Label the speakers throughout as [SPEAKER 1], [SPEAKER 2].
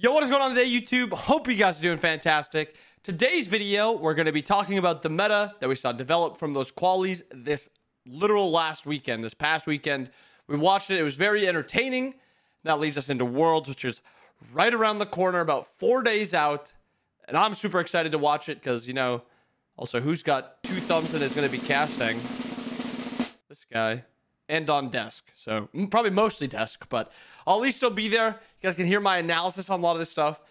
[SPEAKER 1] Yo, what is going on today, YouTube? Hope you guys are doing fantastic. Today's video, we're going to be talking about the meta that we saw develop from those qualies this literal last weekend, this past weekend. We watched it. It was very entertaining. That leads us into Worlds, which is right around the corner, about 4 days out. And I'm super excited to watch it because, you know, also who's got 2 thumbs and is going to be casting? This guy. And on desk, so probably mostly desk, but I'll at least still be there. You guys can hear my analysis on a lot of this stuff,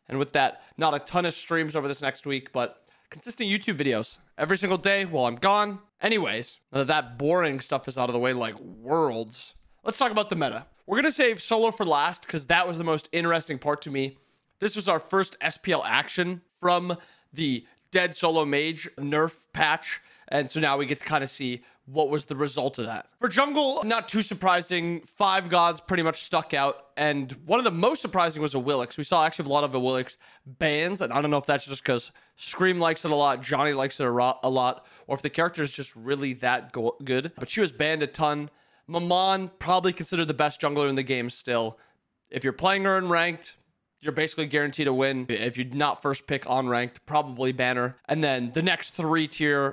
[SPEAKER 1] and with that, not a ton of streams over this next week, but consistent YouTube videos every single day while I'm gone. Anyways, now that boring stuff is out of the way, like Worlds, let's talk about the meta. We're gonna save solo for last because that was the most interesting part to me. This was our first SPL action from the Dead Solo Mage nerf patch, and so now we get to kind of see what was the result of that. For jungle, not too surprising. 5 gods pretty much stuck out, and one of the most surprising was a Willix. We saw actually a lot of the Willix bans, and I don't know if that's just because Scream likes it a lot, Johnny likes it a lot, or if the character is just really that good. But she was banned a ton. Maman, probably considered the best jungler in the game still. If you're playing her in ranked, you're basically guaranteed to win. If you're not first pick on ranked, probably banner. And then the next tier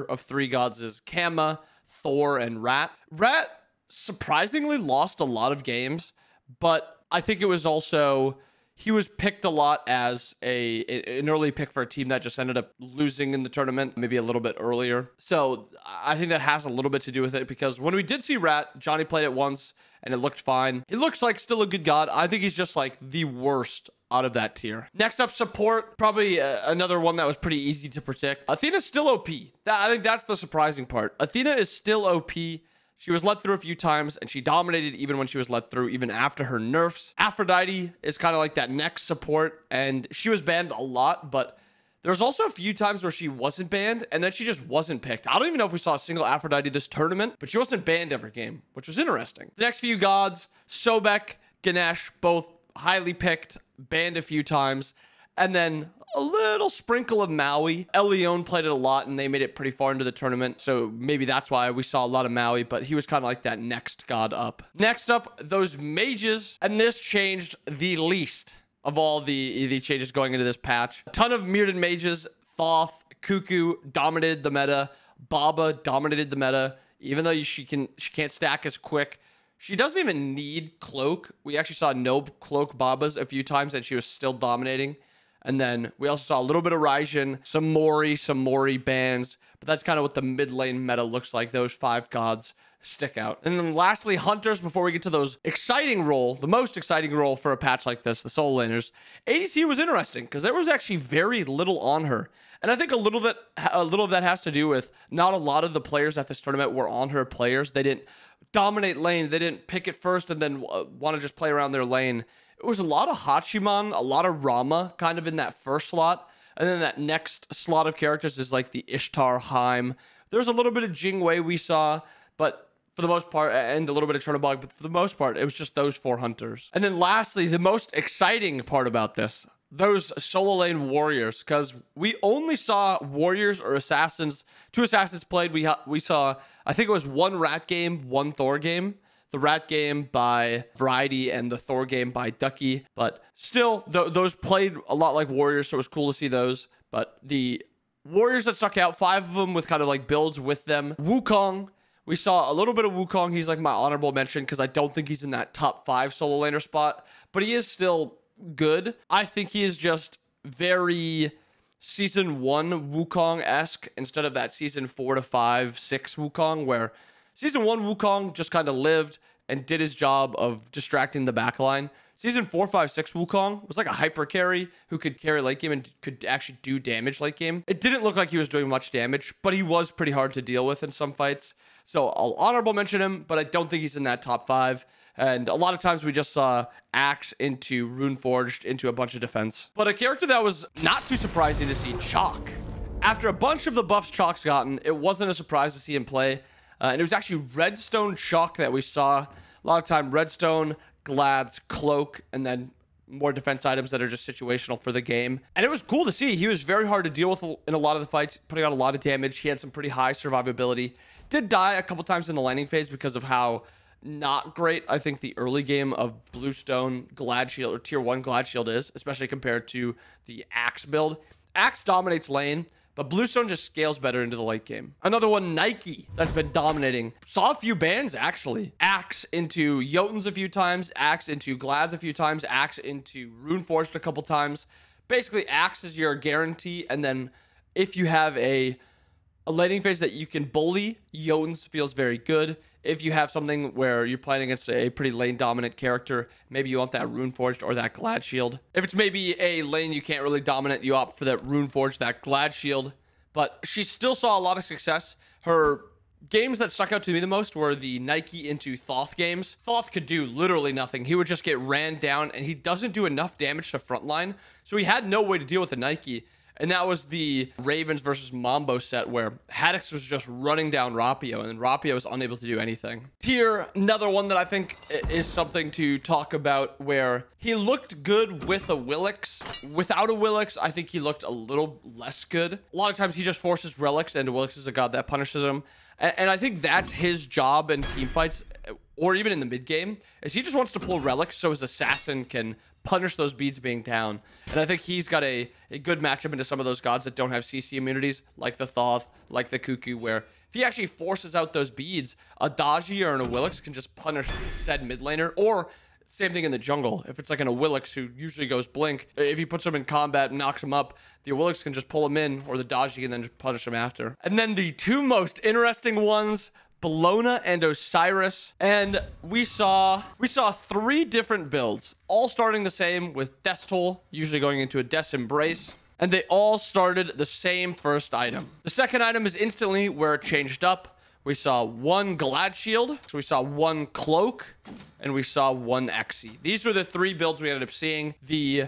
[SPEAKER 1] of 3 gods is Kama, Thor, and Rat. Rat surprisingly lost a lot of games, but I think it was also, he was picked a lot as an early pick for a team that just ended up losing in the tournament, maybe a little bit earlier. So I think that has a little bit to do with it, because when we did see Rat, Johnny played it once and it looked fine. He looks like still a good god. I think he's just like the worst out of that tier. Next up, support. Probably another one that was pretty easy to predict. Athena's still OP. I think that's the surprising part. Athena is still OP. She was let through a few times, and she dominated even when she was let through, even after her nerfs. Aphrodite is kind of like that next support, and she was banned a lot, but there's also a few times where she wasn't banned, and then she just wasn't picked. I don't even know if we saw a single Aphrodite this tournament, but she wasn't banned every game, which was interesting. The next few gods, Sobek, Ganesh, both highly picked, banned a few times, and then a little sprinkle of Maui. Elion played it a lot, and they made it pretty far into the tournament, so maybe that's why we saw a lot of Maui, but he was kind of like that next god up. Next up, those mages, and this changed the least of all the changes going into this patch. A ton of Mirrodin mages. Thoth, Cuckoo dominated the meta. Baba dominated the meta, even though she can't stack as quick. She doesn't even need cloak. We actually saw no cloak Babas a few times, and she was still dominating. And then we also saw a little bit of Raijin, some Mori bans, but that's kind of what the mid lane meta looks like. Those 5 gods stick out. And then lastly, hunters, before we get to those exciting role, the most exciting role for a patch like this, the solo laners. ADC was interesting because there was actually very little on her. And I think a little of that has to do with not a lot of the players at this tournament were on her players. They didn't dominate lane. They didn't pick it first and then want to just play around their lane. It was a lot of Hachiman, a lot of Rama kind of in that first slot. And then that next slot of characters is like the Ishtar, Heim. There's a little bit of Jingwei we saw, but for the most part, and a little bit of Chernobog, but for the most part, it was just those 4 hunters. And then lastly, the most exciting part about this, those solo lane warriors, because we only saw warriors or assassins. 2 assassins played. We saw, I think it was 1 Rat game, 1 Thor game. The Rat game by Variety and the Thor game by Ducky. But still, those played a lot like warriors, so it was cool to see those. But the warriors that stuck out, 5 of them with kind of like builds with them. Wukong. We saw a little bit of Wukong. He's like my honorable mention because I don't think he's in that top 5 solo laner spot, but he is still good. I think he is just very season 1 Wukong-esque instead of that season 4 to 5, 6 Wukong, where season 1 Wukong just kind of lived and did his job of distracting the backline. Season 4, 5, 6 Wukong was like a hyper carry who could carry late game and could actually do damage late game. It didn't look like he was doing much damage, but he was pretty hard to deal with in some fights. So I'll honorable mention him, but I don't think he's in that top 5. And a lot of times we just saw Axe into Runeforged into a bunch of defense. But a character that was not too surprising to see, Chalk. After a bunch of the buffs Chalk's gotten, it wasn't a surprise to see him play. And it was actually Redstone Chalk that we saw. A lot of time, Redstone, Glad's, Cloak, and then more defense items that are just situational for the game. And it was cool to see. He was very hard to deal with in a lot of the fights, putting out a lot of damage. He had some pretty high survivability. Did die a couple times in the laning phase because of how not great I think the early game of Bluestone Glad Shield or tier 1 Glad Shield is, especially compared to the Axe build. Axe dominates lane, but Bluestone just scales better into the late game. Another one, Nike, that's been dominating. Saw a few bans, actually. Axe into Jotuns a few times, Axe into Glads a few times, Axe into Runeforged a couple times. Basically, Axe is your guarantee, and then if you have a laning phase that you can bully, Jotuns feels very good. If you have something where you're playing against a pretty lane dominant character, maybe you want that Runeforged or that Glad Shield. If it's maybe a lane you can't really dominate, you opt for that Runeforged, that Glad Shield. But she still saw a lot of success. Her games that stuck out to me the most were the Nike into Thoth games. Thoth could do literally nothing. He would just get ran down, and he doesn't do enough damage to frontline, so he had no way to deal with the Nike. And that was the Ravens versus Mambo set where Haddix was just running down Rapio, and Rapio was unable to do anything. Tier, another one that I think is something to talk about, where he looked good with a Willix. Without a Willix, I think he looked a little less good. A lot of times he just forces relics, and Willix is a god that punishes him. And I think that's his job in team fights, or even in the mid game, is he just wants to pull relics so his assassin can punish those beads being down. And I think he's got a good matchup into some of those gods that don't have CC immunities, like the Thoth, like the Cuckoo, where if he actually forces out those beads, a Daji or an Awilix can just punish said mid laner, or same thing in the jungle. If it's like an Awilix who usually goes blink, if he puts him in combat and knocks him up, the Awilix can just pull him in, or the Daji can then just punish him after. And then the two most interesting ones, Bellona and Osiris, and we saw 3 different builds, all starting the same with Death Toll, usually going into a Death Embrace, and they all started the same first item. The second item is instantly where it changed up. We saw 1 Glad Shield, so we saw 1 Cloak, and we saw 1 Exi. These were the 3 builds we ended up seeing. The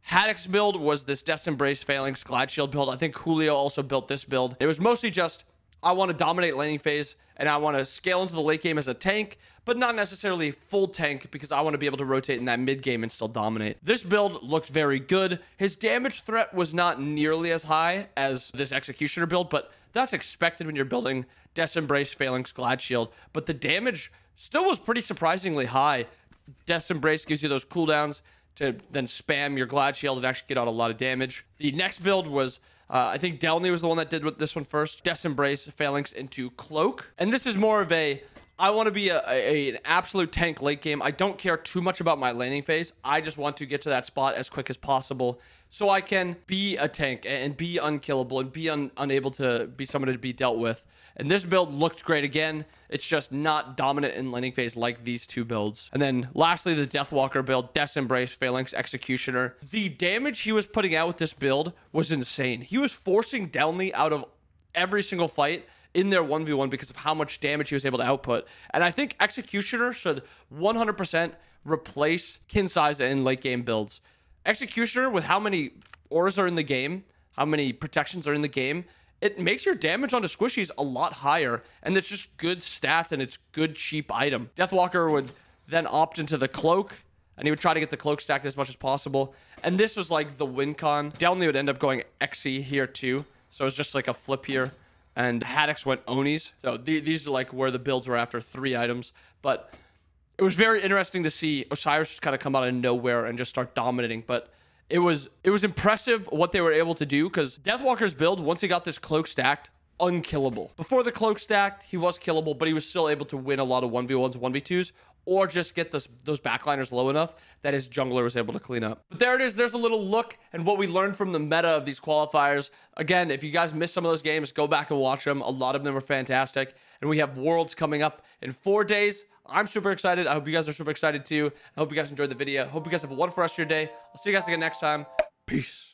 [SPEAKER 1] Haddix build was this Death Embrace Phalanx Glad Shield build. I think Julio also built this build. It was mostly just, I want to dominate laning phase, and I want to scale into the late game as a tank, but not necessarily full tank, because I want to be able to rotate in that mid game and still dominate. This build looked very good. His damage threat was not nearly as high as this Executioner build, but that's expected when you're building Death Embrace Phalanx Glad Shield. But the damage still was pretty surprisingly high. Death Embrace gives you those cooldowns to then spam your Glad Shield and actually get out a lot of damage. The next build was, I think Delny was the one that did with this one first. Death Embrace Phalanx into Cloak. And this is more of a, I want to be an absolute tank late game. I don't care too much about my laning phase. I just want to get to that spot as quick as possible so I can be a tank and be unkillable and be unable to be someone to be dealt with. And this build looked great again. It's just not dominant in laning phase like these 2 builds. And then lastly, the Deathwalker build, Death Embrace Phalanx Executioner. The damage he was putting out with this build was insane. He was forcing Delny out of every single fight in their 1v1 because of how much damage he was able to output. And I think Executioner should 100% replace Kinsiza in late game builds. Executioner, with how many auras are in the game, how many protections are in the game, it makes your damage onto squishies a lot higher, and it's just good stats, and it's good cheap item. Deathwalker would then opt into the Cloak, and he would try to get the Cloak stacked as much as possible. And this was like the win con. Delny would end up going Xe here too, so it's just like a flip here. And Haddix went Onis. So these are like where the builds were after 3 items. But it was very interesting to see Osiris just kind of come out of nowhere and just start dominating. But it was impressive what they were able to do, because Deathwalker's build, once he got this Cloak stacked, unkillable. Before the Cloak stacked, he was killable, but he was still able to win a lot of 1v1s, 1v2s, or just get those backliners low enough that his jungler was able to clean up. But there it is. There's a little look and what we learned from the meta of these qualifiers. Again, if you guys missed some of those games, go back and watch them. A lot of them were fantastic. And we have Worlds coming up in 4 days. I'm super excited. I hope you guys are super excited too. I hope you guys enjoyed the video. Hope you guys have a wonderful rest of your day. I'll see you guys again next time. Peace.